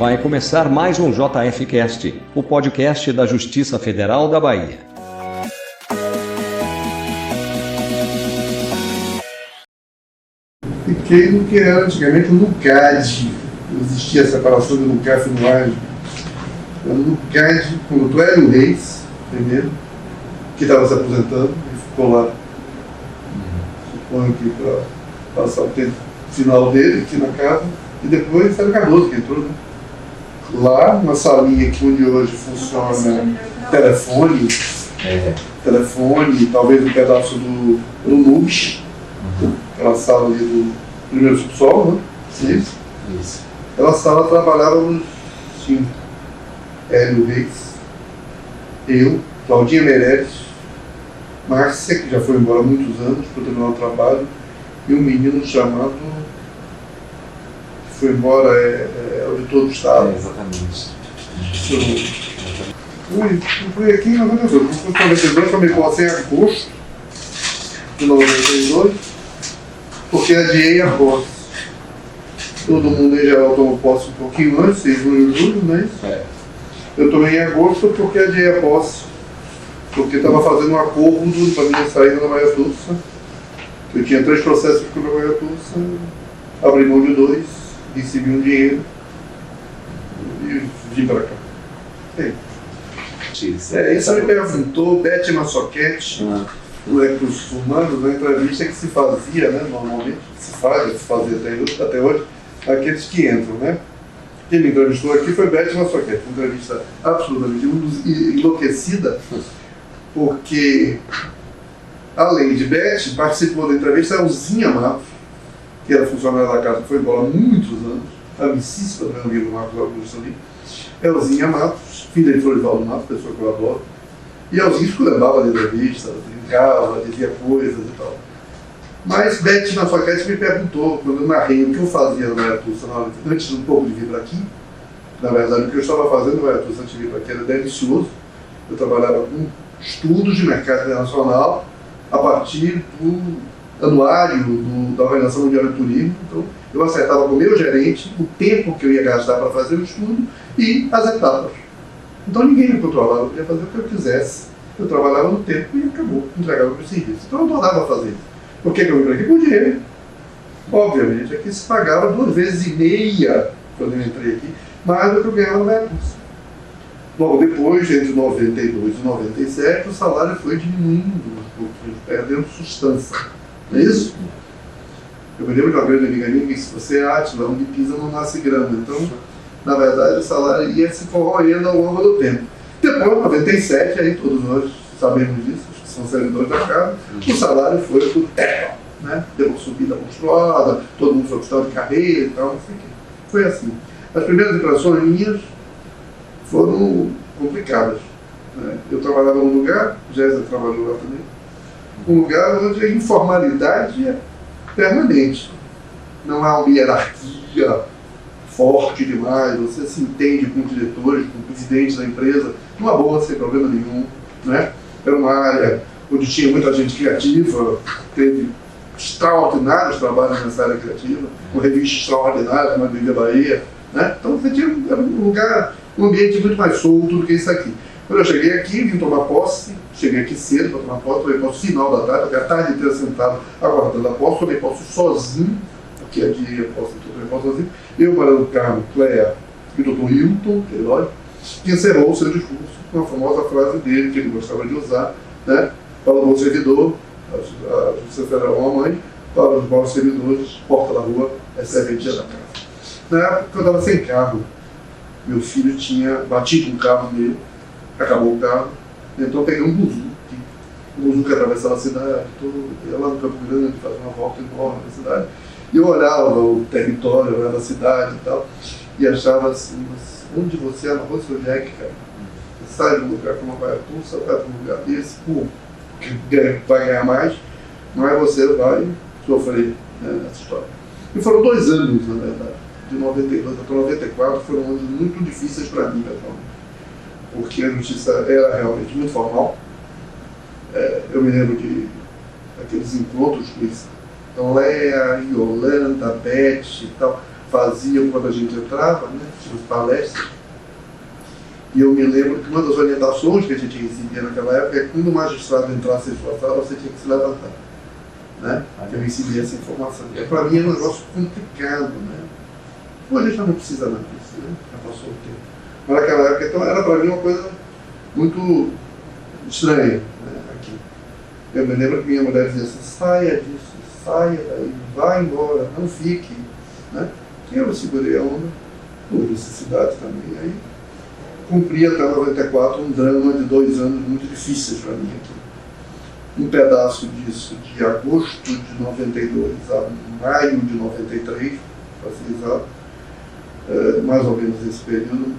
Vai começar mais um JFcast, o podcast da Justiça Federal da Bahia. Fiquei no que era antigamente o NUCAD. Existia a separação do NUCAD e no AGE. O NUCAD, com o Dr. Hélio Reis, primeiro, que estava se aposentando, e ficou lá, suponho que para passar o tempo final dele aqui na casa, e depois Sérgio Cardoso que entrou, né? Lá, na salinha aqui onde hoje funciona telefone, talvez um pedaço do NUBS, aquela sala ali do primeiro subsolo, né? Isso. Aquela sala trabalhávamos cinco. Hélio Reis, eu, Claudinha Meirelles, Márcia, que já foi embora há muitos anos para terminar o trabalho, e um menino chamado, que foi embora, auditor do Estado. Exatamente. Fui aqui em 92, fui em 92, tomei posse em agosto de 92, porque adiei a posse. Todo mundo em geral tomou posse um pouquinho antes, em junho e julho, né? Eu tomei em agosto porque adiei a posse, porque estava fazendo um acordo para minha saída da Bahia Tursa. Eu tinha 3 processos com a Bahia Tursa, abri mão de 2, recebi um dinheiro e vim para cá. Isso me perguntou Beth Massoquete, do Recursos Humanos, na entrevista que se fazia, né, normalmente, se fazia até hoje, aqueles que entram, né? Quem me entrevistou aqui foi Beth Massoquete, uma entrevista absolutamente enlouquecida, porque, além de Beth, participou da entrevista a Elzinha Matos, que era funcionária da casa, foi embora há muitos anos, amicíssima do meu amigo Marcos Augusto ali, Elzinha Matos, filha de Florivaldo Matos, pessoa que eu adoro, e Elzinha esculhambava na entrevista, brincava, dizia coisas e tal. Mas Beth Massoquete me perguntou, quando eu narrei o que eu fazia na Bahia Tursa, antes um pouco de vir para aqui. Na verdade, o que eu estava fazendo na Bahia Tursa antes de vir para aqui era delicioso. Eu trabalhava com estudos de mercado internacional a partir do anuário da Organização Mundial de Turismo. Então, eu acertava com o meu gerente o tempo que eu ia gastar para fazer o estudo e as etapas. Então, ninguém me controlava, eu podia fazer o que eu quisesse. Eu trabalhava no tempo e acabou, entregava o meu serviço. Então, eu não adorava fazer isso. Por que eu vim para aqui? Por dinheiro. Obviamente, aqui se pagava 2,5 vezes quando eu entrei aqui, mais do que eu ganhava na Bahia Tursa. Logo depois, entre 92 e 97, o salário foi diminuindo um pouquinho, perdendo substância. Não é isso? Eu me lembro de uma grande amiga minha que disse: você é Átila, onde pisa não nasce grama. Então, na verdade, o salário ia se corroendo ao longo do tempo. Depois, em 97, aí todos nós sabemos disso, são servidores da casa, o salário foi por terra, né? Deu uma subida monstruosa, todo mundo foi questão de carreira e tal, não sei o quê. Foi assim. As primeiras impressões minhas foram complicadas, né? Eu trabalhava num lugar, Jéssica trabalhou lá também, um lugar onde a informalidade é permanente. Não há uma hierarquia forte demais, você se entende com os diretores, com o presidente da empresa, numa boa, sem problema nenhum, né? Era uma área onde tinha muita gente criativa, teve extraordinários trabalhos nessa área criativa, uma revista extraordinária, como a Viva Bahia, né? Então você tinha um lugar, um ambiente muito mais solto do que isso aqui. Quando eu cheguei aqui, vim tomar posse, cheguei aqui cedo para tomar posse, tomei posse final da tarde, porque a tarde inteira sentado aguardando a posse, tomei posse sozinho, porque a dia posse, tomei posse sozinho, eu, Mariano Carmo, Cléa e o Dr. Hilton Queiroz, que encerrou o seu discurso com a famosa frase dele, que ele gostava de usar, né? Para o bom servidor, a Justiça Federal é uma mãe, para os bons servidores, porta da rua, é serventia da casa. Na época eu estava sem carro, meu filho tinha batido um carro nele, acabou o carro, então eu peguei um buzu que atravessava a cidade, ia lá no Campo Grande, fazia uma volta enorme na cidade, e eu olhava o território, olhava a cidade e tal, e achava assim: onde você é na rua Seu Jack, cara? Você sai de um lugar como a Bahia Tursa, vai para um lugar desse, que vai ganhar mais, mas você vai sofrer, né, nessa história. E foram 2 anos, na verdade, de 92 até 94, foram anos muito difíceis para mim, pessoalmente, porque a justiça era realmente muito formal. Eu me lembro de aqueles encontros com Léa, Yolanda, Beth e tal, faziam quando a gente entrava, né? Tinha as palestras. E eu me lembro que uma das orientações que a gente recebia naquela época é que quando o magistrado entrasse em sua sala, você tinha que se levantar. Né? Eu recebi essa informação. E para mim é um negócio complicado. Né? Hoje já não precisa nada disso, né? Já passou o tempo. Mas naquela época, então, era para mim uma coisa muito estranha. Né? Aqui. Eu me lembro que minha mulher dizia assim: saia disso, saia daí, vá embora, não fique. Né? E eu segurei a onda, por necessidade também. Aí cumpri até 94 um drama de 2 anos muito difíceis para mim aqui. Um pedaço disso de agosto de 92 a maio de 93, para ser exato, mais ou menos esse período,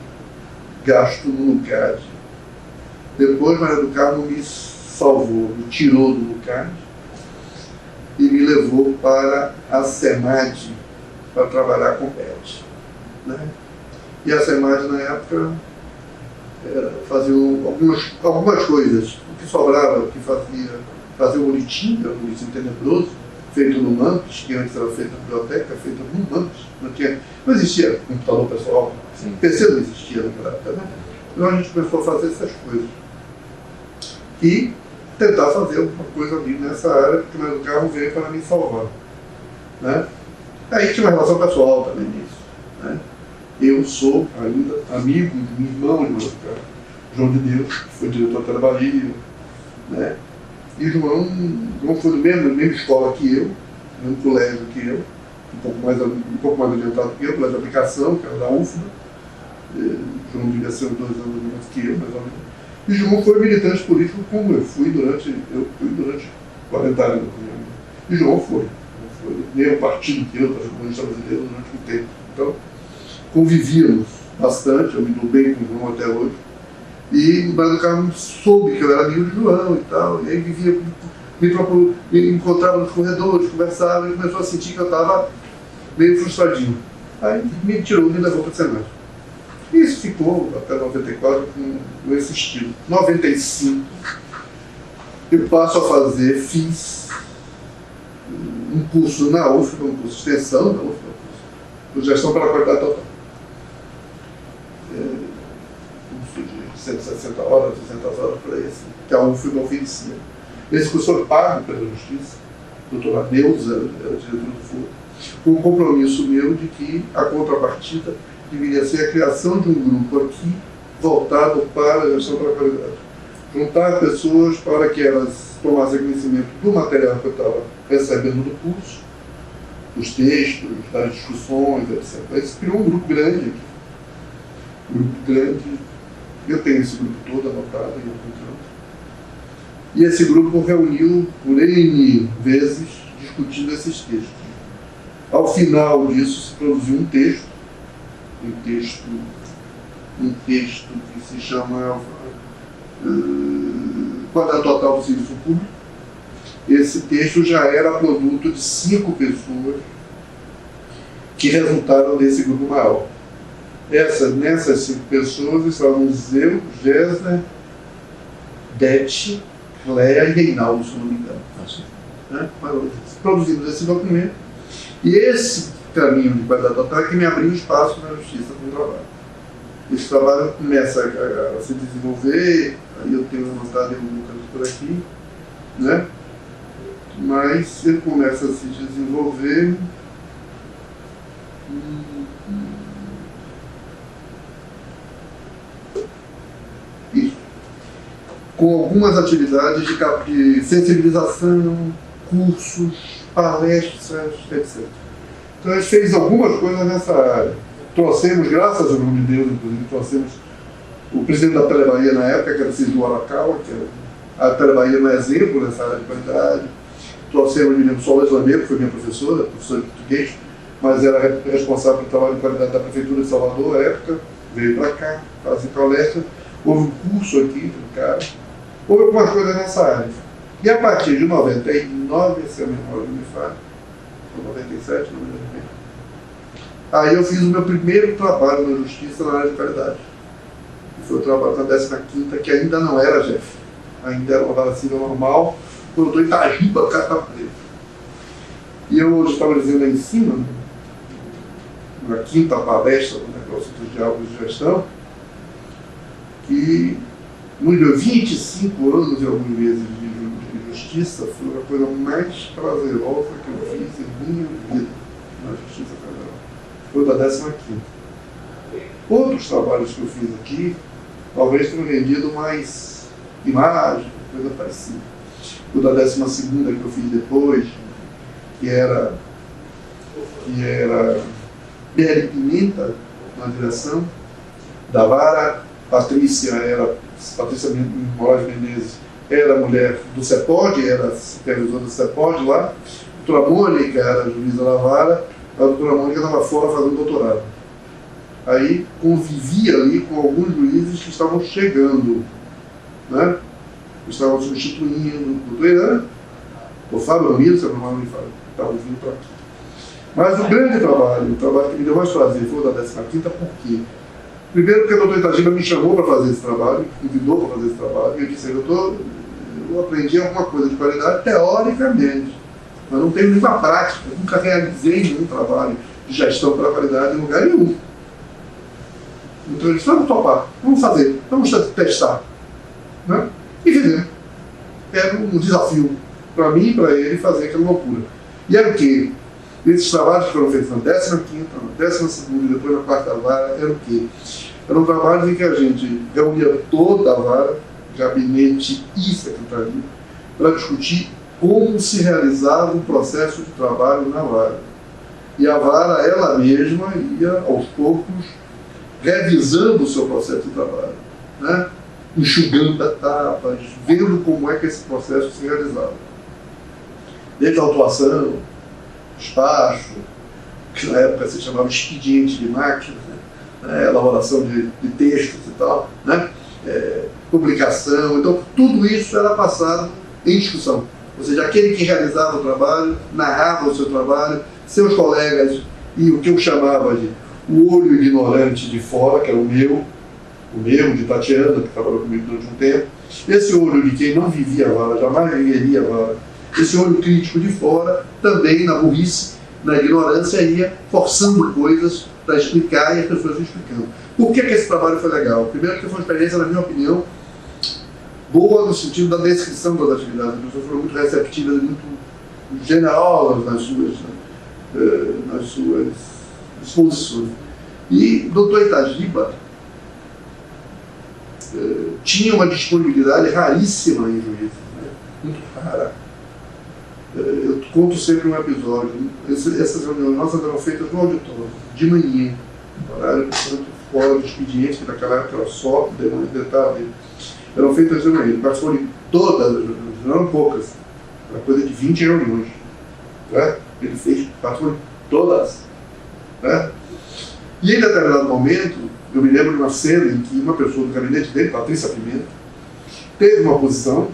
gasto no LUCAD. Depois, Maria do Carmo me salvou, me tirou do LUCAD e me levou para a SEMAD para trabalhar com PET. Né? E a SEMAD, na época, fazia algumas coisas. O que sobrava, o que fazia o boletim, era um boletim tenebroso, feito no MAMPS, que antes era feito na biblioteca, feito no MAMPS. Não existia computador pessoal, PC não existia naquela época. Né? Então a gente começou a fazer essas coisas. E tentar fazer alguma coisa ali nessa área, porque o meu carro veio para me salvar. Né? Aí tinha uma relação pessoal também nisso. Né? Eu sou ainda amigo do meu irmão, João de Deus, que foi diretor da Telebaria, né? E João foi da mesma escola que eu, no mesmo colégio que eu, um pouco mais adiantado que eu, colégio de aplicação, que era da UFBA. João devia ser 2 anos menos que eu, mais ou menos. E João foi militante político como eu fui durante 40 anos. E João foi meio partido que eu, da comunista brasileira, durante um tempo. Então, convivíamos bastante, eu me dou bem com o João até hoje. E o Maria do Carmo soube que eu era amigo de João e tal, e aí vivia, me encontrava nos corredores, conversava, e começou a sentir que eu estava meio frustradinho. Aí me tirou, me levou para o Senado. E isso ficou até 94 com esse estilo. 95, eu passo a fiz um curso na UFBA, um curso de extensão na UFBA, de gestão para a qualidade total. Curso de 160 horas, 200 horas, por aí, assim, que a UFBA oferecia. Esse curso foi pago pela Justiça, a doutora Neuza, era diretora do Foro, com o compromisso meu de que a contrapartida deveria ser a criação de um grupo aqui voltado para a gestão para a qualidade. Juntar pessoas para que elas tomassem conhecimento do material que eu estava recebendo do curso, dos textos, das discussões, etc. Isso criou um grupo grande aqui. Um grupo grande. Eu tenho esse grupo todo anotado em algum canto. E esse grupo reuniu por N vezes discutindo esses textos. Ao final disso se produziu um texto que se chama Quadro Total do Serviço Público. Esse texto já era produto de 5 pessoas que resultaram desse grupo maior. Nessas 5 pessoas estávamos eu, Gésner, Dete, Cléia e Reinaldo, se não me engano. Né? Produzimos esse documento. E esse caminho de qualidade total é que me abriu espaço na Justiça com o trabalho. Esse trabalho começa a se desenvolver, aí eu tenho anotado em algum canto por aqui, né? Mas ele começa a se desenvolver com algumas atividades de sensibilização, cursos, palestras, etc. Então a gente fez algumas coisas nessa área. Trouxemos, graças ao nome de Deus, inclusive, trouxemos o presidente da Telebaria na época, que era Cidu Arakawa, que era a Telebaria no exemplo nessa área de qualidade. Trouxemos o menino Solange Lameiro, que foi minha professora de português, mas era responsável pelo trabalho de qualidade da Prefeitura de Salvador, à época, veio para cá, fazer palestra. Houve um curso aqui do cara. Houve algumas coisas nessa área. E a partir de 99, se a memória não me falha, ou 97, não me lembro bem. Aí eu fiz o meu primeiro trabalho na Justiça na área de qualidade. Foi o trabalho na 15ª, que ainda não era GEF. Ainda era uma vara civil normal. Quando eu estou em Itagiba, o cara estava preso. E eu hoje estava dizendo aí em cima, na quinta palestra do negócio dos diálogos de gestão, que nos meus 25 anos e alguns meses de justiça foi a coisa mais prazerosa que eu fiz em minha vida na Justiça Federal. Foi da 15ª. Outros trabalhos que eu fiz aqui, talvez tenham rendido mais imagem, coisa parecida. O da 12ª que eu fiz depois, que era Beli Pimenta, na direção da vara, Patrícia Moraes Menezes era mulher do CEPOD, era supervisora do CEPOD lá, a doutora Mônica era juíza da vara, a doutora Mônica estava fora fazendo doutorado. Aí convivia ali com alguns juízes que estavam chegando, né? Estavam substituindo o doutor Irã, o Fábio Ramiro, se eu não me engano, estavam vindo para aqui. Mas o grande trabalho, o trabalho que me deu mais prazer foi o da 15ª, por quê? Primeiro porque o doutor Itagiba me chamou para fazer esse trabalho, me convidou para fazer esse trabalho, e eu disse, doutor, eu aprendi alguma coisa de qualidade teoricamente, mas não tenho nenhuma prática, eu nunca realizei nenhum trabalho de gestão para qualidade em lugar nenhum. Então ele disse, vamos topar, vamos fazer, vamos testar. Né? E fizemos. Era um desafio para mim e para ele fazer aquela loucura. E era o quê? Esses trabalhos que foram feitos na 15ª, na 12ª e depois na 4ª vara, era o quê? Eram trabalhos em que a gente reunia toda a vara, gabinete e secretaria, para discutir como se realizava um processo de trabalho na vara. E a vara, ela mesma, ia, aos poucos, revisando o seu processo de trabalho, né? Enxugando etapas, vendo como é que esse processo se realizava. Desde a autuação, despacho, que na época se chamava expediente de máquina, né? Elaboração de textos e tal, né? Publicação, então tudo isso era passado em discussão. Ou seja, aquele que realizava o trabalho, narrava o seu trabalho, seus colegas, e o que eu chamava de o olho ignorante de fora, que era o meu, de Tatiana, que trabalhou comigo durante um tempo, esse olho de quem não vivia a vara, jamais viveria a vara, esse olho crítico de fora, também na burrice, na ignorância, ia forçando coisas para explicar e as pessoas explicando. Por que esse trabalho foi legal? Primeiro que foi uma experiência, na minha opinião, boa no sentido da descrição das atividades. As pessoas foram muito receptivas e muito generosas nas suas exposições. E o doutor Itagiba tinha uma disponibilidade raríssima em juízes, né? Muito rara. Eu conto sempre um episódio. Essas reuniões nossas eram feitas no auditório, de manhã, horário, portanto, fora do expediente, que naquela época era só detalhe. Eram feitas de manhã. Ele participou de todas as reuniões, não eram poucas, era coisa de 20 reuniões. Né? Ele participou de todas. Né? E em determinado momento, eu me lembro de uma cena em que uma pessoa do gabinete dele, Patrícia Pimenta, teve uma posição,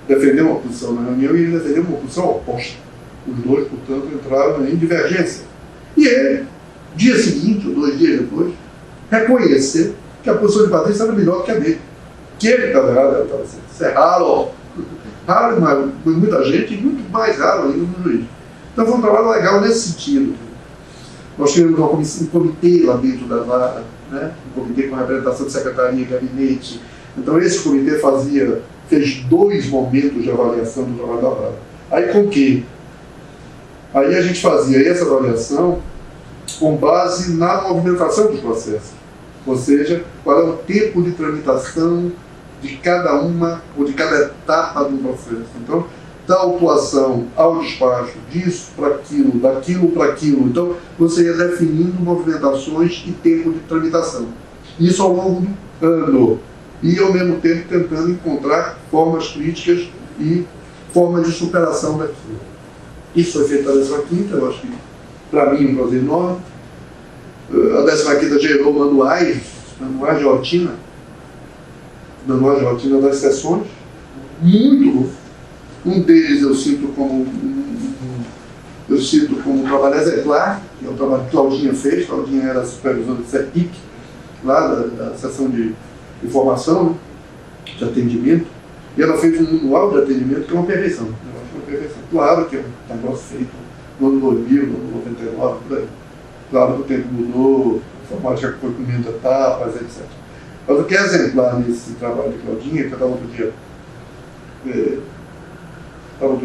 defendeu uma posição na reunião e ele defendeu uma posição oposta. Os dois, portanto, entraram em divergência. E ele, dia seguinte, ou 2 dias depois, reconheceu que a posição de Patrícia era melhor que a dele. Que ele estava errado, ela estava certa. Isso é raro. Raro, mas muita gente, e muito mais raro ainda no juiz. Então foi um trabalho legal nesse sentido. Nós tivemos um comitê lá dentro da vara, né? Um comitê com representação de secretaria e gabinete. Então esse comitê fez 2 momentos de avaliação do trabalho da vara. Aí com que? Aí a gente fazia essa avaliação com base na movimentação dos processos. Ou seja, qual é o tempo de tramitação de cada uma ou de cada etapa do processo. Então, da autuação ao despacho, disso para aquilo, daquilo para aquilo. Então, você ia definindo movimentações e tempo de tramitação. Isso ao longo do ano. E, ao mesmo tempo, tentando encontrar formas críticas e formas de superação daquilo. Isso foi feito na 15ª, eu acho que, para mim, um prazer enorme. A 15ª gerou manuais de rotina das sessões, muito bom. Um deles eu cito como um trabalho exemplar, que é o trabalho que Claudinha fez. Claudinha era supervisora do CEPIC, lá da seção de informação, né, de atendimento, e ela fez um manual de atendimento que é uma perfeição. Eu acho uma perfeição. Claro que é um negócio feito no ano 2000, no ano 99, por aí. Claro que o tempo mudou, a informática foi comendo etapas, etc. Mas o que é exemplar nesse trabalho de Claudinha, que eu estava outro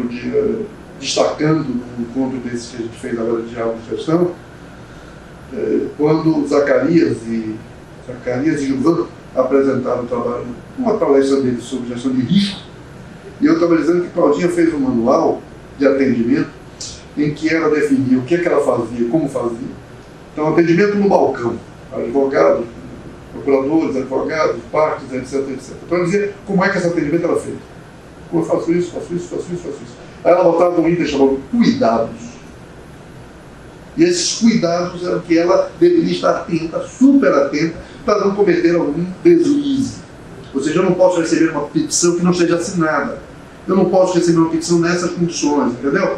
dia destacando um encontro desse que a gente fez agora de diálogo de gestão, quando Zacarias e Gilvan apresentaram o trabalho, uma palestra deles sobre gestão de risco, e eu estava dizendo que Claudinha fez um manual de atendimento em que ela definia o que ela fazia, como fazia. Então, atendimento no balcão, advogados, procuradores, advogados, partes, etc. Então, ela dizia como é que esse atendimento era feito. Eu faço isso. Aí ela botava um item chamado cuidados. E esses cuidados eram que ela deveria estar atenta, super atenta, para não cometer algum deslize. Ou seja, eu não posso receber uma petição que não seja assinada. Eu não posso receber uma petição nessas condições, entendeu?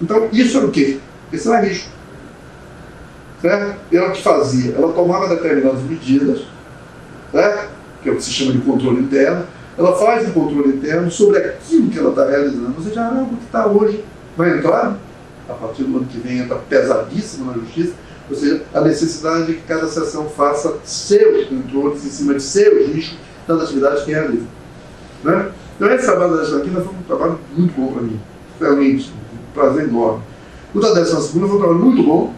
Então, isso era o quê? Isso era risco. Certo? E ela o que fazia? Ela tomava determinadas medidas, certo? Que é o que se chama de controle interno. Ela faz um controle interno sobre aquilo que ela está realizando. Ou seja, algo que está hoje vai entrar, a partir do ano que vem entra pesadíssimo na justiça, ou seja, a necessidade de que cada seção faça seus controles em cima de seus riscos das atividades que realiza. Né? Então esse trabalho da 12ª foi um trabalho muito bom para mim, realmente, um prazer enorme. O da 12ª foi um trabalho muito bom,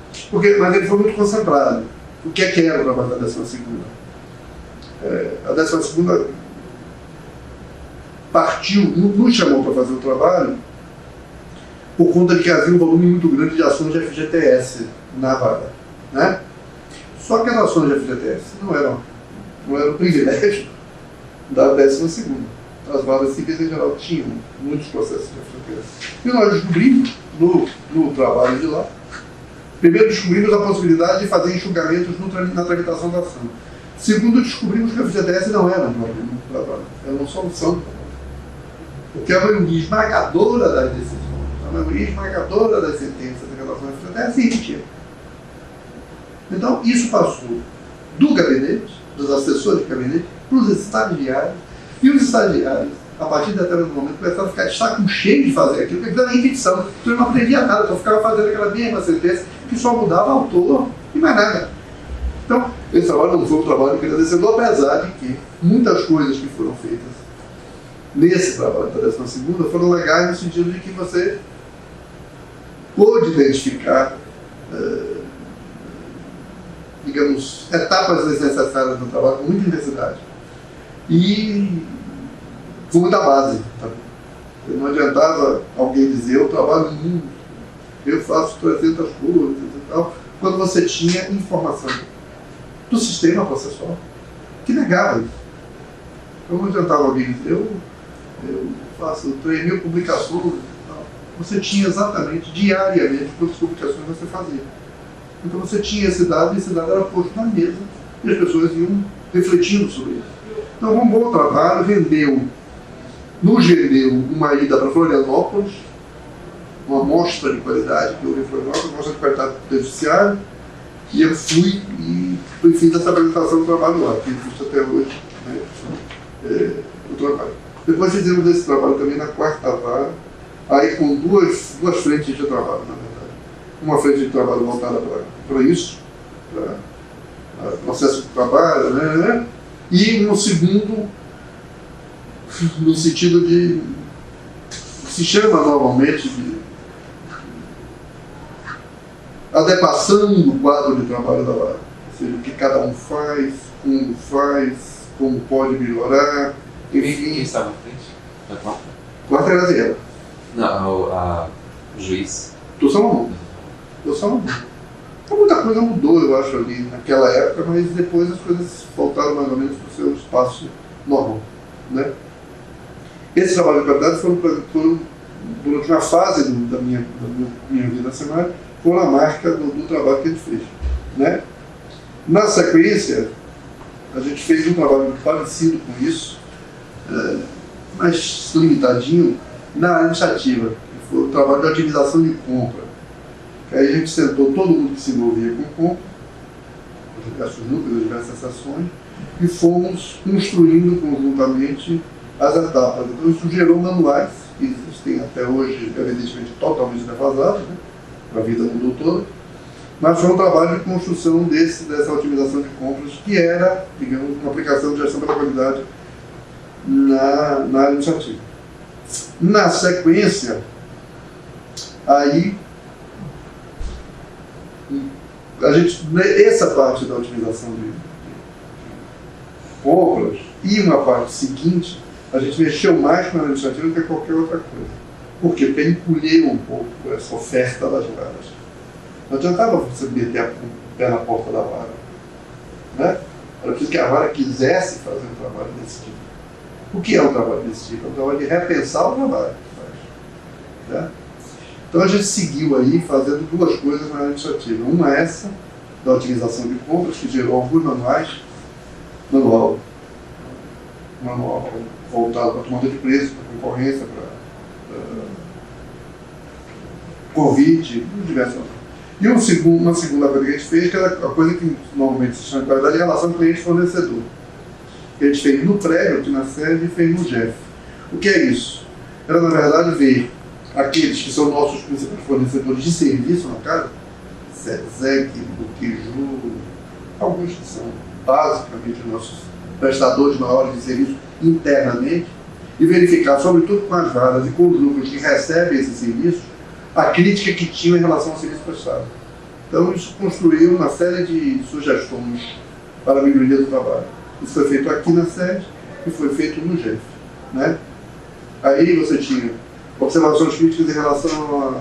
mas ele foi muito concentrado. O que era o trabalho da 12ª? A 12ª partiu, nos chamou para fazer o trabalho por conta de que havia um volume muito grande de ações de FGTS na vara. Né? Só que as ações de FGTS não eram um privilégio da 12ª. As varas civis em geral tinham muitos processos de FGTS. E nós descobrimos, no trabalho de lá, primeiro descobrimos a possibilidade de fazer enxugamentos na tramitação da ação. Segundo, descobrimos que a FGTS não era um problema no trabalho, era uma solução do trabalho. Porque a maioria esmagadora das decisões, a maioria esmagadora das sentenças em relação à FGTS existia. Então, isso passou do gabinete, dos assessores de gabinete, para os estagiários. E os estagiários, a partir de determinado momento, começaram a ficar de saco cheio de fazer aquilo, porque aquilo era ficção. Então, eu não aprendia nada, só ficava fazendo aquela mesma sentença que só mudava autor e mais nada. Então, esse trabalho não foi um trabalho engrandecedor, apesar de que muitas coisas que foram feitas nesse trabalho da 12ª foram legais no sentido de que você pôde identificar digamos, etapas necessárias do trabalho com muita intensidade. E com muita base. Tá? Não adiantava alguém dizer, eu trabalho muito, eu faço 300 coisas e tal, quando você tinha informação do sistema processual que negava isso. Então não adiantava alguém dizer, eu faço 3.000 publicações e tal. Você tinha exatamente, diariamente, quantas publicações você fazia. Então você tinha esse dado, e esse dado era posto na mesa, e as pessoas iam refletindo sobre isso. Então, um bom trabalho, nos rendeu uma ida para Florianópolis, uma amostra de qualidade que houve em Florianópolis, uma amostra de qualidade do judiciário, e eu fui e fiz essa apresentação do trabalho lá, que existe até hoje, né, o trabalho. Depois fizemos esse trabalho também na 4ª vara, aí com duas frentes de trabalho, na verdade. Uma frente de trabalho voltada para isso, para processo de trabalho, né? E um segundo, no sentido de, se chama normalmente de adequação do quadro de trabalho da vara. Ou seja, o que cada um faz, como pode melhorar, enfim. Quem estava à frente da 4ª? 4ª era Zé. Não, o juiz. Do Salomão. Então, muita coisa mudou, eu acho, ali naquela época, mas depois as coisas voltaram mais ou menos para o seu espaço normal. Né? Esse trabalho de qualidade foram durante uma fase da minha vida na semana, foram a marca do trabalho que a gente fez. Né? Na sequência, a gente fez um trabalho parecido com isso, mas limitadinho, na área administrativa, que foi o trabalho de otimização de compra. Aí a gente sentou todo mundo que se envolvia com compra, os diversos núcleos, as diversas ações, e fomos construindo conjuntamente as etapas. Então isso gerou manuais, que existem até hoje, evidentemente totalmente defasados, né? A vida mudou toda, Mas foi um trabalho de construção dessa otimização de compras, que era, digamos, uma aplicação de gestão pela qualidade na área administrativa. Na sequência, aí, essa parte da otimização de compras e uma parte seguinte, a gente mexeu mais com a administrativa do que qualquer outra coisa. Por quê? Porque encolheu um pouco essa oferta das varas. Não adiantava você meter o pé na porta da vara. Né? Era preciso que a vara quisesse fazer um trabalho desse tipo. O que é um trabalho desse tipo? É um trabalho de repensar o trabalho que faz. Né? Então a gente seguiu aí fazendo duas coisas na área administrativa. Uma é essa, da otimização de compras, que gerou alguns manuais, manual voltado para a tomada de preço, para concorrência, para Covid, diversas. E uma segunda coisa que a gente fez, que era a coisa que normalmente se chama de qualidade, de relação cliente-fornecedor. Que a gente fez no prédio, aqui na sede, e fez no GEF. O que é isso? Era, na verdade, ver aqueles que são nossos principais fornecedores de serviço na casa, ZEC, Buquiju, alguns que são basicamente nossos prestadores maiores de serviço internamente, e verificar, sobretudo com as varas e com os núcleos que recebem esses serviços, a crítica que tinham em relação ao serviço prestado. Então, isso construiu uma série de sugestões para a melhoria do trabalho. Isso foi feito aqui na sede e foi feito no GEF. Né? Aí você tinha observações críticas em relação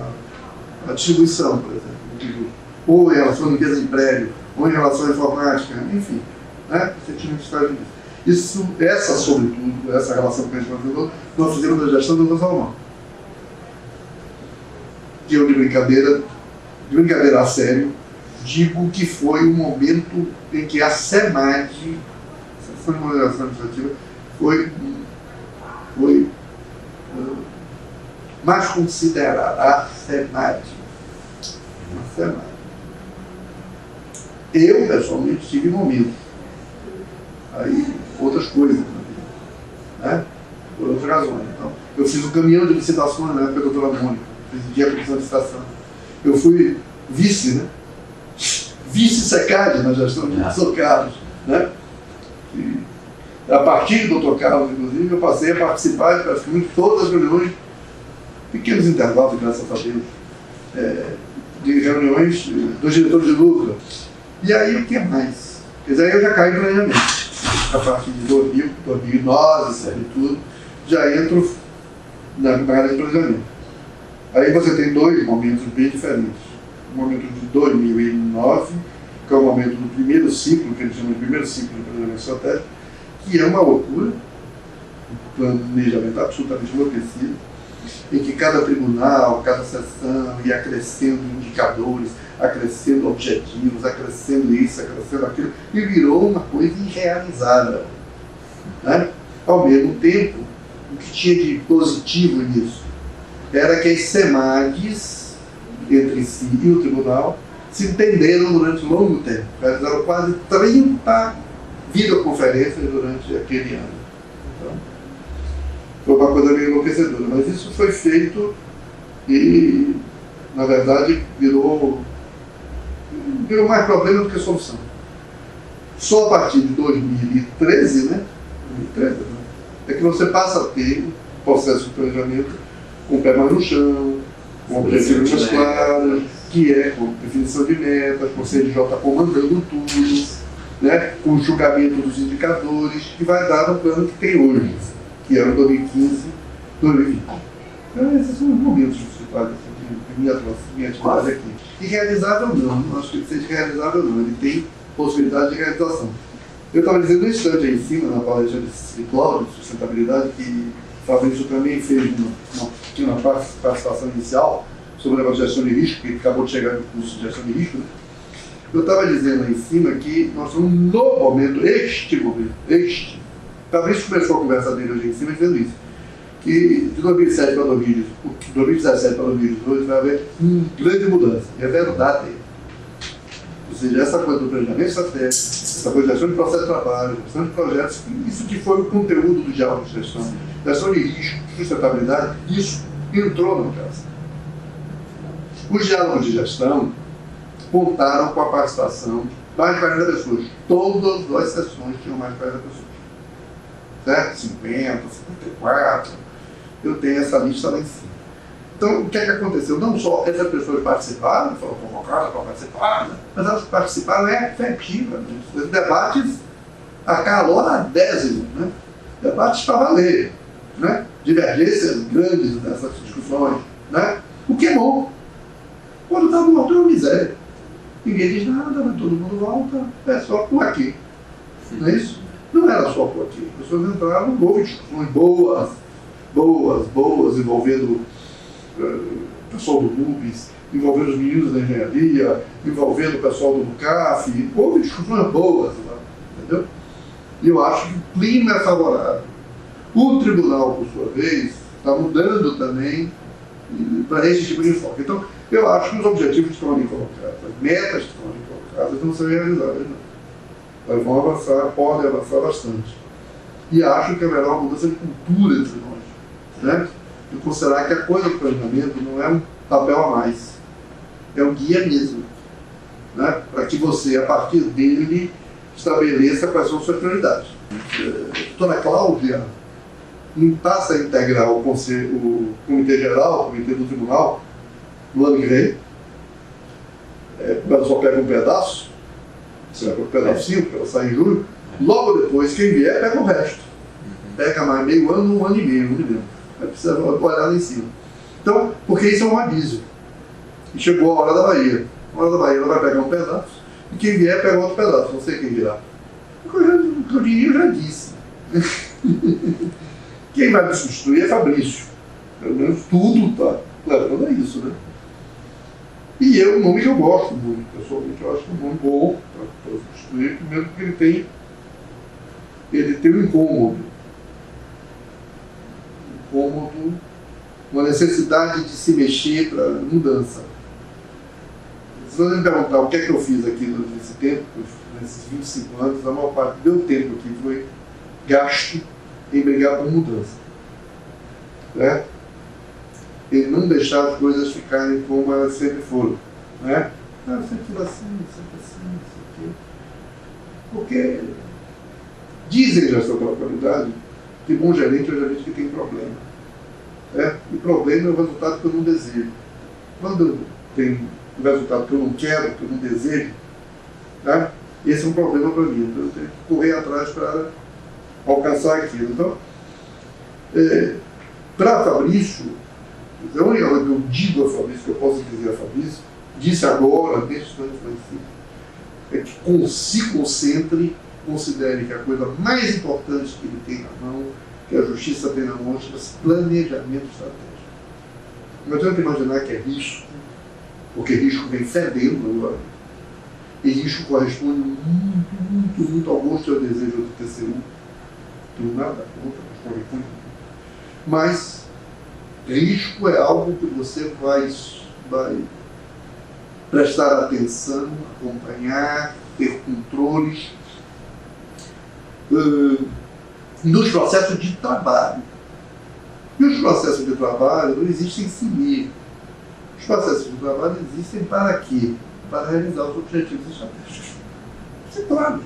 à distribuição, por exemplo, ou em relação à limpeza de prédio, ou em relação à informática, enfim. Né? Você tinha um estágio disso. Sobretudo, essa relação com o cliente-fornecedor, nós fizemos a gestão do Dr. Salomão. Que eu, de brincadeira a sério, digo que foi o momento em que a SEMAD, Seção de Moderação Administrativa, foi mais considerada, a SEMAD. Eu, pessoalmente, tive momentos. Aí, outras coisas, né? Por outras razões. Então, eu fiz o caminhão de licitações na época da doutora Mônica, presidia a comissão de licitação. Eu fui vice, né? Vice-secário na gestão do Dr. Carlos, né? E, a partir do Dr. Carlos, inclusive, eu passei a participar de praticamente todas as reuniões, pequenos intervalos, graças a Deus, de reuniões dos diretores de lucro. E aí, o que mais? Quer dizer, aí eu já caí no planejamento. A partir de 2009, sobretudo, já entro na área de planejamento. Aí você tem dois momentos bem diferentes. O momento de 2009, que é o momento do primeiro ciclo, que eles chamam de primeiro ciclo de planejamento estratégico, que é uma loucura, um planejamento absolutamente enlouquecido, em que cada tribunal, cada sessão ia acrescendo indicadores, acrescendo objetivos, acrescendo isso, acrescendo aquilo, e virou uma coisa irrealizável. Né? Ao mesmo tempo, o que tinha de positivo nisso era que as SEMADs, entre si e o tribunal, se entenderam durante longo tempo. Realizaram quase 30 videoconferências durante aquele ano. Então, foi uma coisa meio enlouquecedora, mas isso foi feito e, na verdade, virou mais problema do que solução. Só a partir de 2013, né? É que você passa a ter um processo de planejamento com o pé mais no chão, com objetivos mais claros, que é com definição de metas, com o CNJ comandando tudo, né? Com o julgamento dos indicadores, que vai dar no plano que tem hoje, que era 2015, 2020. Então, esses são os momentos principais de minha atividade aqui. Irrealizável não, não acho que ele seja realizável não, ele tem possibilidade de realização. Eu estava dizendo um instante aí em cima, na palestra de Cláudio, de sustentabilidade, que Fabrício também fez uma pequena participação inicial sobre a gestão de risco, que acabou de chegar no curso de gestão de risco, né? Eu estava dizendo aí em cima que nós estamos no momento, Fabrício começou a conversa dele hoje em cima dizendo isso, que de 2017 para 2018 vai haver uma grande mudança, e é verdade. Ou seja, essa coisa do planejamento estratégico, essa coisa de gestão de processo de trabalho, gestão de projetos, isso que foi o conteúdo do diálogo de gestão de risco, sustentabilidade, isso entrou na casa. Os diálogos de gestão, contaram com a participação de mais de 40 pessoas. Todas as sessões tinham mais de 40 pessoas. Certo? 50, 54. Eu tenho essa lista lá em cima. Então, o que é que aconteceu? Não só essas pessoas participaram, foram convocadas para participar, né? Mas elas participaram efetivamente. Os debates acaloradésimos, né? Debates para valer, né? Divergências grandes nessas discussões, né? O que é bom. Quando está no outro, é uma miséria. Ninguém diz nada, mas todo mundo volta, é só por aqui. Não é isso? Não era só por aqui. As pessoas entraram, houve discussões boas, envolvendo o pessoal do NUBIS, envolvendo os meninos da engenharia, envolvendo o pessoal do CAF, houve discussões boas lá, entendeu? E eu acho que o clima é favorável. O tribunal, por sua vez, está mudando também para esse tipo de enfoque. Então, eu acho que os objetivos que estão ali colocados, as metas que estão ali colocadas, não serão realizadas, não. Elas vão avançar, podem avançar bastante. E acho que haverá uma mudança de cultura entre nós, né? E considerar que a coisa do planejamento não é um papel a mais, é um guia mesmo, né? Para que você, a partir dele, estabeleça quais são as suas prioridades. A doutora Cláudia passa a integrar o Comitê Geral, o Comitê do Tribunal, no ano que vem. Ela só pega um pedaço, você vai para um pedacinho, porque ela sai em julho. Logo depois, quem vier, pega o resto. Pega mais meio ano, um ano e meio. Aí precisa olhar lá em cima. Então, porque isso é um rodízio. E chegou a hora da Bahia. A hora da Bahia ela vai pegar um pedaço, e quem vier pega outro pedaço, não sei quem virá. O que eu diria, eu já disse. Quem vai me substituir é Fabrício. Pelo menos tudo está levando a isso, né? E um nome que eu gosto muito, pessoalmente, eu acho que é um nome bom para substituir, primeiro porque ele tem um incômodo, uma necessidade de se mexer para mudança. Se você me perguntar o que é que eu fiz aqui nesse tempo, nesses 25 anos, a maior parte do meu tempo aqui foi gasto em brigar por mudança. Né? E não deixar as coisas ficarem como elas sempre foram. Né? Eu sempre fiz assim, sempre. Porque dizem já sobre a qualidade que bom gerente é o gerente que tem problema. Né? E problema é o resultado que eu não desejo. Quando eu tenho um resultado que eu não quero, que eu não desejo, né? Esse é um problema para mim. Então eu tenho que correr atrás para alcançar aquilo. Então, para Fabrício, a única coisa que eu digo a Fabrício, que eu posso dizer a Fabrício, disse agora, neste instante lá em cima, é que se concentre, considere que a coisa mais importante que ele tem na mão, que a justiça tem na mão, chama-se planejamento estratégico. Não adianta imaginar que é risco, porque risco vem fedendo agora. E risco corresponde muito ao gosto e ao desejo do TCU. Não nada contra, mas corresponde. Mas risco é algo que você vai prestar atenção, acompanhar, ter controles nos processos de trabalho. E os processos de trabalho não existem em si mesmos. Os processos de trabalho existem para quê? Para realizar os objetivos estratégicos. Isso é claro.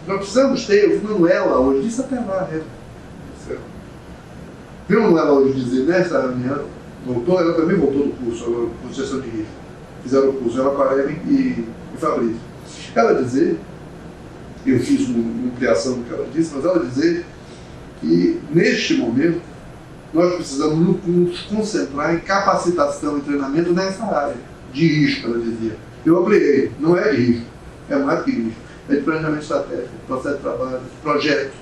Nós precisamos ter, eu vi Manuela hoje, disse até lá, viu Manuela hoje dizer, nessa reunião, ela também voltou do curso, agora, com gestão de risco. Fizeram o curso, ela, Parelli e Fabrício. Ela dizer, eu fiz uma ampliação do que ela disse, mas ela dizer que, neste momento, nós precisamos nos concentrar em capacitação e treinamento nessa área de risco, ela dizia. Eu ampliei, não é de risco, é mais do que risco, é de planejamento estratégico, processo de trabalho, projeto.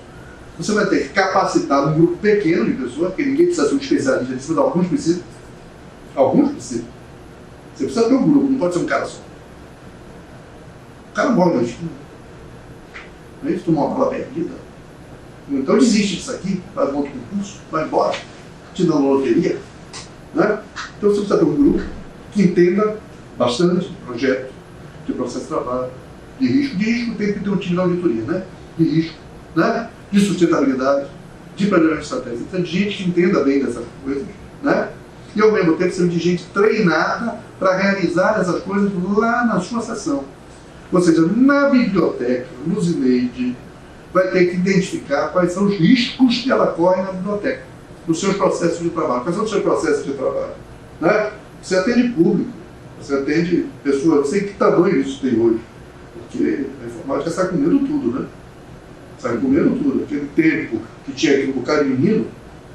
Você vai ter que capacitar um grupo pequeno de pessoas, porque ninguém precisa ser um especialista nisso, mas alguns precisam. Alguns precisam. Você precisa ter um grupo, não pode ser um cara só. O cara morre na esquina. Não é isso? Tomar uma bola perdida. Então desiste disso aqui, faz um outro concurso, vai embora, te dá uma loteria. Né? Então você precisa ter um grupo que entenda bastante de projeto, de processo de trabalho, de risco. De risco tem que ter um time de auditoria, né? De risco, né? De sustentabilidade, de planejamento estratégico. Então, de gente que entenda bem dessas coisas, né? e ao mesmo tempo precisa de gente treinada para realizar essas coisas lá na sua sessão. Ou seja, na biblioteca, no Zineide, vai ter que identificar quais são os riscos que ela corre na biblioteca, nos seus processos de trabalho. Quais são os seus processos de trabalho? Né? Você atende público, você atende pessoas, não sei que tamanho isso tem hoje, porque a informática sai comendo tudo, né? Sai comendo tudo. Aquele tempo que tinha aquele bocado de menino,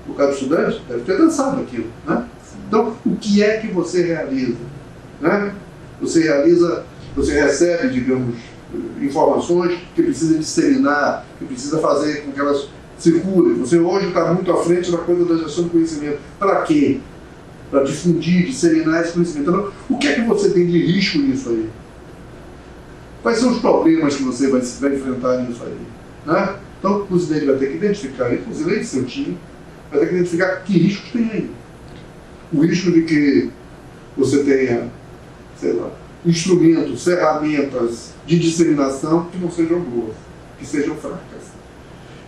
um bocado de estudante, deve ter dançado aquilo, né? Então, o que é que você realiza? Né? Você recebe, digamos, informações que precisa disseminar, que precisa fazer com que elas circulem. Você hoje está muito à frente da coisa da gestão do conhecimento. Para quê? Para difundir, disseminar esse conhecimento. Então, o que é que você tem de risco nisso aí? Quais são os problemas que você vai enfrentar nisso aí? Né? Então, o Zineide vai ter que identificar, inclusive seu time, vai ter que identificar que riscos tem aí. O risco de que você tenha, sei lá, instrumentos, ferramentas de disseminação que não sejam boas, que sejam fracas.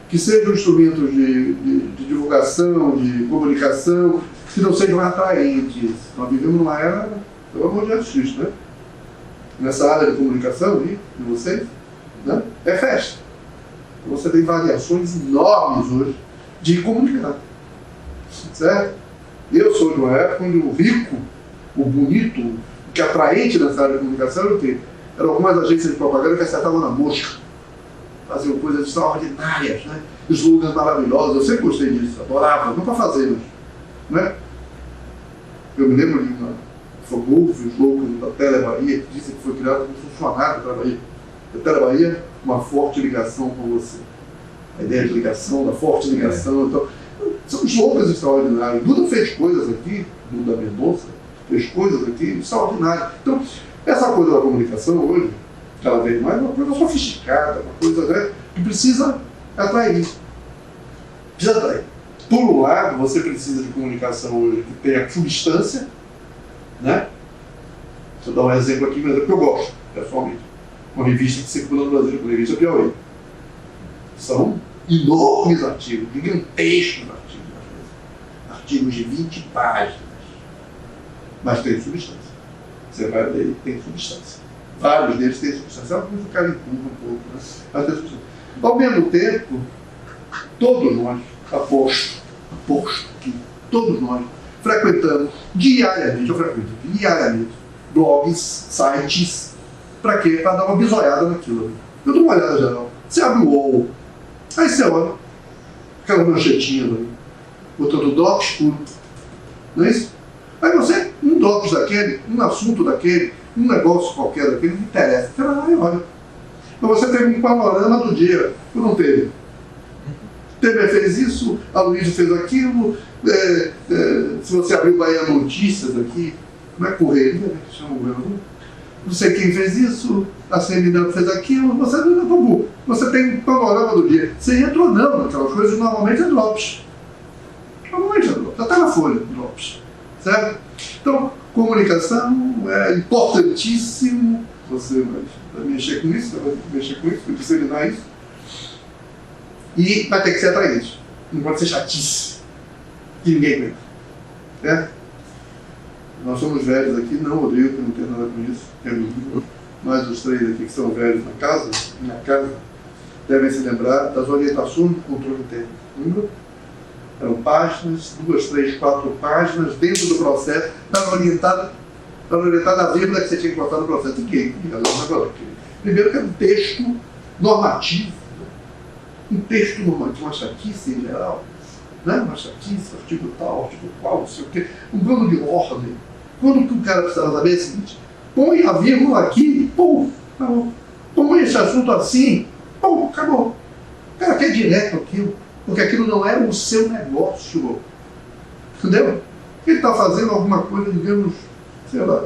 Que sejam instrumentos de divulgação, de comunicação, que não sejam atraentes. Nós vivemos numa era, pelo amor de Jesus Cristo, né? Nessa área de comunicação aí, de vocês, né? É festa. Você tem variações enormes hoje de comunicar. Certo? Eu sou de uma época onde o rico, o bonito, o que é atraente nessa área de comunicação era o quê? Eram algumas agências de propaganda que acertavam na mosca. Faziam coisas extraordinárias, né? Slogans maravilhosos. Eu sempre gostei disso, adorava, não para fazer, mas, né? Eu me lembro de uma famoso slogan da Telebahia, que disse que foi criado como funcionário da Bahia. A Telebahia, uma forte ligação com você. A ideia de ligação, da forte ligação. Então, são slogans extraordinários. Duda fez coisas aqui, Duda Mendonça fez coisas aqui extraordinárias. Então, essa coisa da comunicação hoje, cada vez mais, é uma coisa sofisticada, uma coisa, né, que precisa atrair. Precisa atrair. Por um lado, você precisa de comunicação hoje que tenha substância, né? Vou dar um exemplo aqui, mas é que eu gosto, pessoalmente. Uma revista que circula no Brasil, uma revista Piauí. São enormes artigos, gigantescos artigos de 20 páginas. Mas tem substância. Você vai ler, tem substância. Vários deles têm substância. Alguns ficaram em curva um pouco, né? Mas tem substância. Ao mesmo tempo, todos nós, aposto que todos nós frequentamos diariamente, blogs, sites, para quê? Para dar uma bisoiada naquilo. Eu dou uma olhada geral. Você abre o UOL, aí você olha aquela manchetinha ali, botando docs puro. Não é isso? Aí você, um docs daquele, um assunto daquele, um negócio qualquer daquele, não interessa. Você vai lá e olha. Mas você tem um panorama do dia. Eu não teve. Temer fez isso, a Luísa fez aquilo. Se você abrir o Bahia Notícias aqui, não é correria, né, que chama o governador? Não sei quem fez isso, a CNB fez aquilo, você tem um panorama do dia. Você entra ou não naquelas coisas, normalmente é drops. Normalmente é drops, já está na folha, drops. Certo? Então, comunicação é importantíssimo. Você vai mexer com isso, vai disseminar isso. E vai ter que ser atraente. Não pode ser chatice. Que ninguém aguenta. Certo? Nós somos velhos aqui, não odeio, que não tem nada com isso. Nós os três aqui que são velhos na casa, minha casa, devem se lembrar das orientações do controle técnico. Lembra? Eram páginas, 2, 3, 4 páginas dentro do processo, estava orientada a vírgula que você tinha que botar no processo. Primeiro que era um texto normativo. Um texto normativo, uma chatice em geral. Né? Uma chatice, artigo tal, artigo qual, não sei o quê. Um plano de ordem. Quando o cara precisava saber é o seguinte: põe a vírgula aqui, pum, acabou. Põe esse assunto assim, pum, acabou. O cara quer direto aquilo, porque aquilo não é o seu negócio. Entendeu? Ele está fazendo alguma coisa, digamos, sei lá.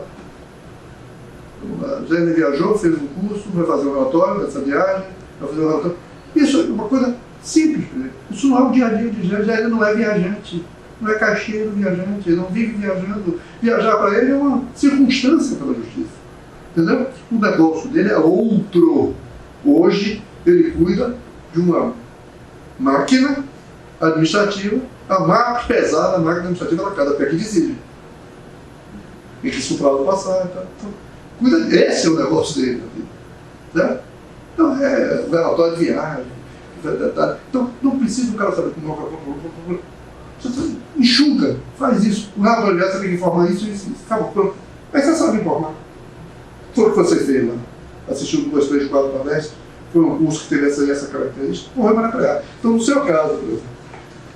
A Jane viajou, fez um curso, vai fazer um relatório dessa viagem, vai fazer um relatório. Isso é uma coisa simples. Isso não é o dia a dia de Jane. Ele não é viajante, não é caixeiro viajante, ele não vive viajando. Viajar para ele é uma circunstância pela justiça. Entendeu? O negócio dele é outro. Hoje, ele cuida de uma máquina administrativa, a mais pesada máquina administrativa da casa, porque aqui decide. tem que suprar do passado. Então, cuida, esse é o negócio dele, né? Então, relatório de viagem. Então, não precisa o cara saber como você enxuga, faz isso. O relatório de viagem você tem que informar isso e isso. Acabou, pronto. Aí você sabe informar. Foi o que você fez lá. Assistiu 2, 3, 4 palestras. Foi um curso que teve essa característica. Morreu para empregar. Então, no seu caso, por exemplo,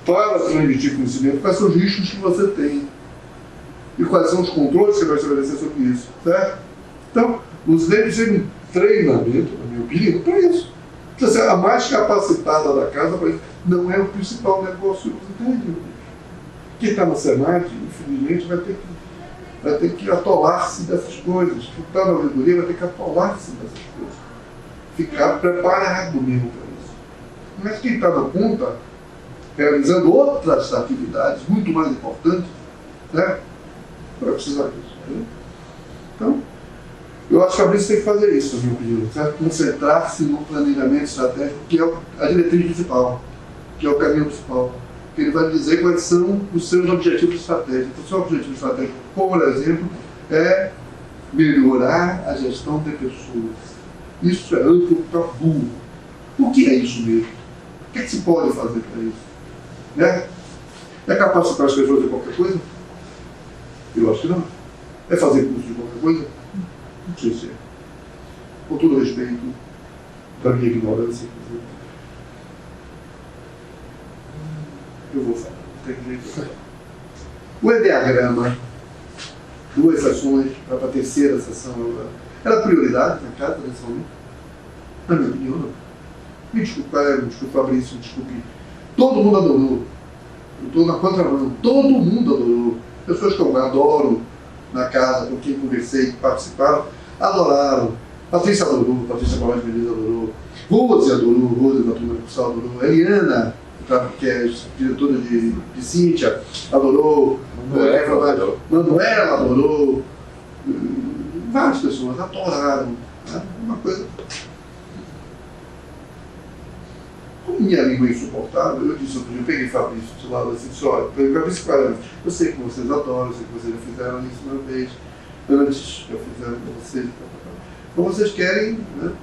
para transmitir conhecimento, quais são os riscos que você tem? E quais são os controles que você vai estabelecer sobre isso? Certo? Então, os deles têm um treinamento, na minha opinião, para isso. Precisa ser a mais capacitada da casa para isso. Não é o principal negócio que você tem. Quem está no Senat, infelizmente, vai ter que atolar-se dessas coisas. Quem está na ouvidoria vai ter que atolar-se dessas coisas. Ficar preparado mesmo para isso. Mas quem está na ponta, realizando outras atividades muito mais importantes, né, vai precisar disso. Né? Então, eu acho que a Fabrício tem que fazer isso, na minha opinião, certo? Concentrar-se no planejamento estratégico, que é a diretriz principal, que é o caminho principal. Que ele vai dizer quais são os seus objetivos estratégicos. Então, o seu objetivo estratégico, por exemplo, é melhorar a gestão de pessoas. Isso é amplo para burro. O que é isso mesmo? O que é que se pode fazer para isso? Né? É capacitar as pessoas de qualquer coisa? Eu acho que não. É fazer curso de qualquer coisa? Não sei se é. Com todo respeito da minha ignorância, eu vou falar. Não tem jeito. O Enneagrama, 2 sessões, para a terceira sessão, era prioridade na casa nesse momento? Na minha opinião, não. Me desculpe, Fabrício, me desculpe. Todo mundo adorou. Eu estou na contramão. Todo mundo adorou. Pessoas que eu adoro na casa, com quem conversei, que participaram, adoraram. Patrícia adorou, Patrícia Paulás Menezes adorou. Rose adorou, Rose da turma de Cursal adorou. Eliana, que é diretora de Cíntia, adorou. Manuela adorou. Várias pessoas adoraram. Né? Uma coisa. Como minha língua é insuportável, eu disse outro dia, eu peguei Fabrício do lado assim, disse, olha, eu sei que vocês adoram, eu sei que vocês já fizeram isso uma vez, antes já fizeram com vocês. Então vocês querem, né,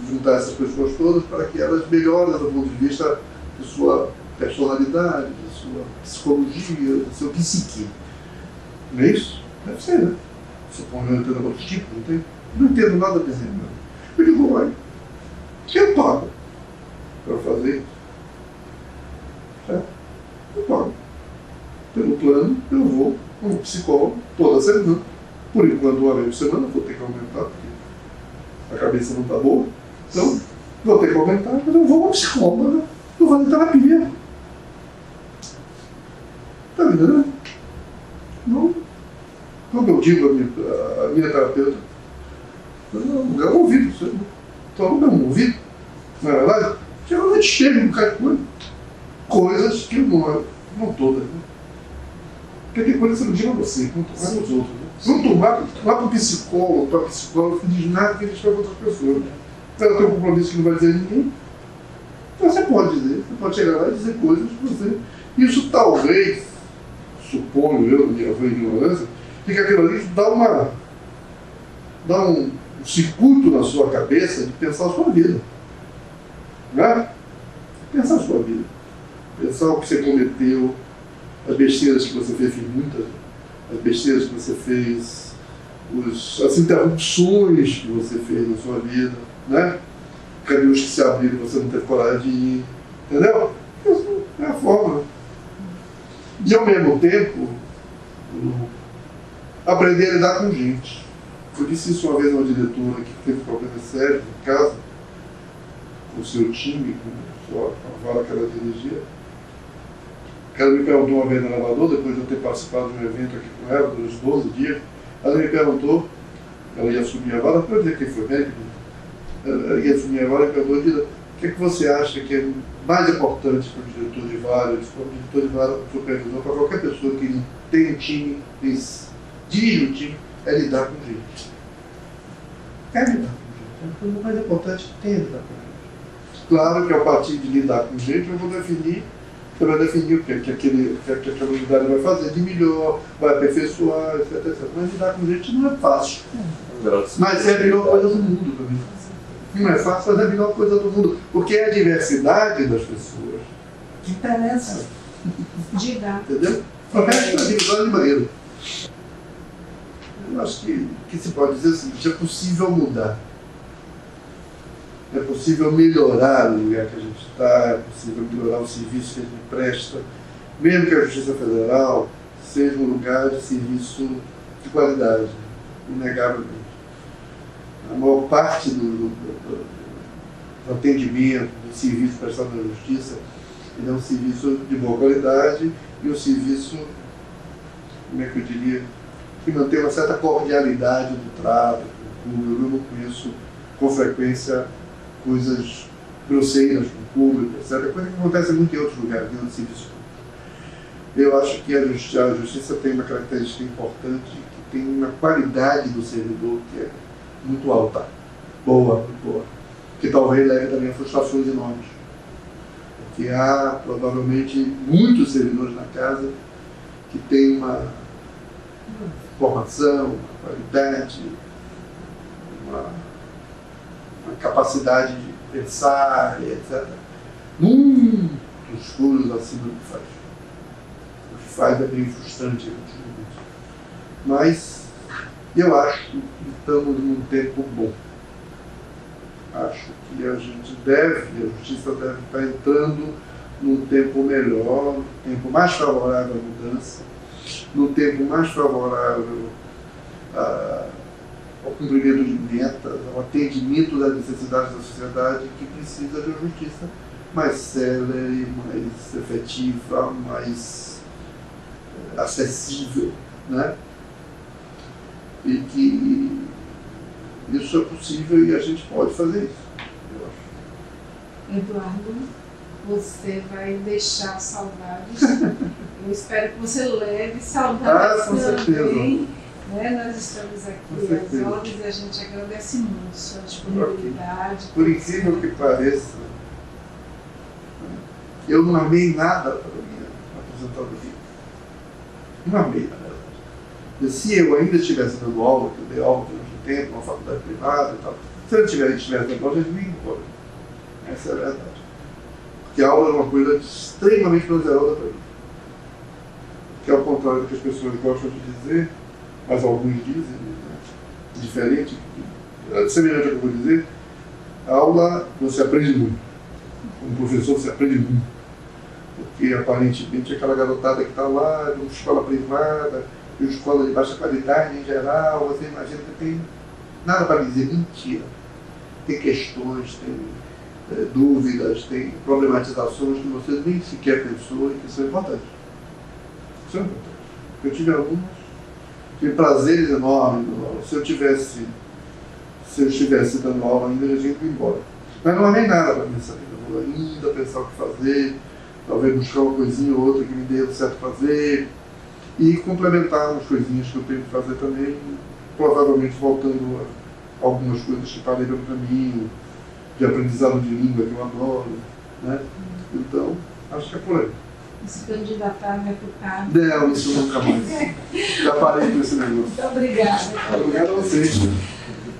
juntar essas pessoas todas para que elas melhorem do ponto de vista de sua personalidade, de sua psicologia, do seu psique. Não é isso? Deve ser, né? Suponho que eu não entendo outro tipo, não tem? Não entendo nada desse. Eu digo, olha, eu pago para fazer isso. Certo? Eu pago. Pelo plano, eu vou como psicólogo toda semana. Por enquanto, uma vez por semana, vou ter que aumentar, porque a cabeça não está boa. Então, vou ter que aumentar, mas eu vou como psicólogo. Né? Eu vou fazer terapia. Está vendo, né? Não. Como eu digo a minha terapeuta, não é um ouvido, você não é um ouvido, não é verdade? Geralmente chega um bocado de coisa, coisas que eu não todas, né? Porque tem coisas que você não diz a você, não tomar nos outros. Né? Não tomar para o psicólogo, que diz nada que diz para outras pessoas. Então eu tenho um compromisso que não vai dizer a ninguém. Então você pode dizer, você pode chegar lá e dizer coisas que você. Isso talvez, suponho eu, minha ignorância, que aquilo ali dá um circuito na sua cabeça de pensar a sua vida. Né? Pensar a sua vida. Pensar o que você cometeu, as besteiras que você fez, muitas, as besteiras que você fez, as interrupções que você fez na sua vida, né? Caminhos que se abriram e você não teve coragem de ir. Entendeu? Essa é a forma. E ao mesmo tempo, aprender a lidar com gente. Eu disse isso uma vez a uma diretora que teve problemas sérios em casa, com o seu time, com a vara que ela dirigia. Ela me perguntou uma vez no elevador, depois de eu ter participado de um evento aqui com ela, durante 12 dias, ela me perguntou, ela ia assumir a vara, para dizer quem foi médico, ela ia assumir a vara e perguntou, o que é que você acha que é mais importante para o diretor de vara, para o diretor de vara, para o supervisor, para qualquer pessoa que tem um time, dirige um time, é lidar com gente. É lidar com gente. A coisa mais importante é lidar com gente. Claro que a partir de lidar com gente eu vou definir Você vai definir o que aquela unidade vai fazer de melhor, vai aperfeiçoar, etc. Mas lidar com gente não é fácil. Mas é a melhor coisa do mundo também. Não é fácil, mas é a melhor coisa do mundo. Porque é a diversidade das pessoas que interessa. Entendeu? O resto é divisão de banheiro. Eu acho que se pode dizer o seguinte: é possível mudar. É possível melhorar o lugar que a gente está, é possível melhorar o serviço que a gente presta, mesmo que a Justiça Federal seja um lugar de serviço de qualidade, inegavelmente. A maior parte do atendimento, do serviço prestado na Justiça, ele é um serviço de boa qualidade e um serviço, como é que eu diria, que mantém uma certa cordialidade do trato com o público. Eu não conheço com frequência coisas grosseiras com o público, etc. Coisa que acontece muito em outros lugares, em outros serviços públicos. Eu acho que a Justiça tem uma característica importante, que tem uma qualidade do servidor que é muito alta, boa, que talvez leve também a frustrações enormes. Porque há, provavelmente, muitos servidores na casa que têm uma formação, uma qualidade, uma capacidade de pensar, etc. Muitos furos acima do que faz. O que faz é bem frustrante, eventualmente. Mas eu acho que estamos num tempo bom. Acho que a Justiça deve estar entrando num tempo melhor, num tempo mais favorável à mudança, num tempo mais favorável ao cumprimento de metas, ao atendimento das necessidades da sociedade, que precisa de uma justiça mais célere, mais efetiva, mais acessível, né? E que isso é possível e a gente pode fazer isso, eu acho. Eduardo, você vai deixar saudades. Eu espero que você leve saudades com também. Nós estamos aqui às ordens e a gente agradece muito a sua disponibilidade. Por incrível que pareça, eu não amei nada para minha aposentadoria. Não amei, na verdade. E se eu ainda estivesse dando aula, que eu dei aula durante um tempo, numa faculdade privada e tal, se eu estivesse dando aula, eu já ia embora. Essa é a verdade. Porque a aula é uma coisa extremamente prazerosa para mim. Que é ao contrário do que as pessoas gostam de dizer, mas alguns dizem, né? Diferente, semelhante ao que eu vou dizer, a aula você aprende muito. Como professor você aprende muito. Porque aparentemente aquela garotada que está lá, de uma escola privada, de uma escola de baixa qualidade em geral, você imagina que tem nada para dizer, mentira. Tem questões, tem dúvidas, tem problematizações que você nem sequer pensou e que são importantes. São importantes. Eu tive alunos, tive prazeres enormes no aula. Se eu estivesse dando aula ainda, eu tinha que ir embora. Mas não amei nada para mim essa vida. Eu vou ainda pensar o que fazer, talvez buscar uma coisinha ou outra que me dê certo fazer e complementar umas coisinhas que eu tenho que fazer também, provavelmente voltando a algumas coisas que parei pelo caminho, de aprendizado de língua que eu adoro, né? Então, acho que é por aí. Se candidatar a deputado. Não, isso nunca mais. Já parei com esse negócio. Muito obrigada. Obrigado a vocês.